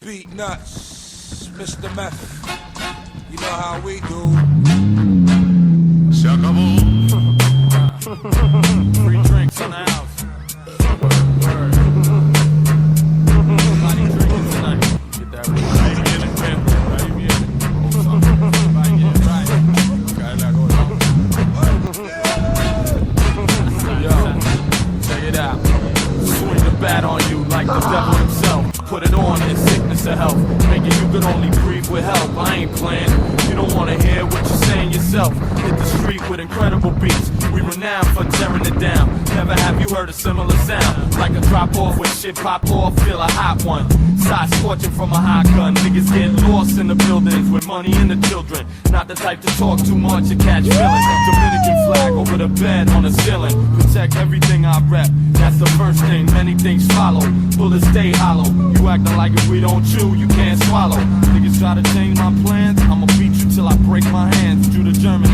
Beat nuts, Mr. Meth. You know how we do. Se acabó. Free drinks in the house. Everybody drinking tonight. Get that right. Ahí viene, ahí viene. Ahí viene, right. Cállate, Yo, check it out. Swing the bat on you like the devil himself. Put it on in sickness or health. Making you could only breathe with help. I ain't playing. You don't wanna hear what you're saying yourself. Hit the street with incredible beats. We renowned for tearing it down. Never have you heard a similar sound. Like a drop off when shit pop off. Feel a hot one. Side scorching from a hot gun. Niggas get lost in the buildings with money and the children. Not the type to talk too much and catch feelings. Dominican flag over the bed on the ceiling. Protect everything I rep. That's the first thing. Many things follow. Bullets stay hollow. You acting like if we don't chew, you can't swallow. Niggas try to change my plans. I'ma beat you till I break my hands. Judah German.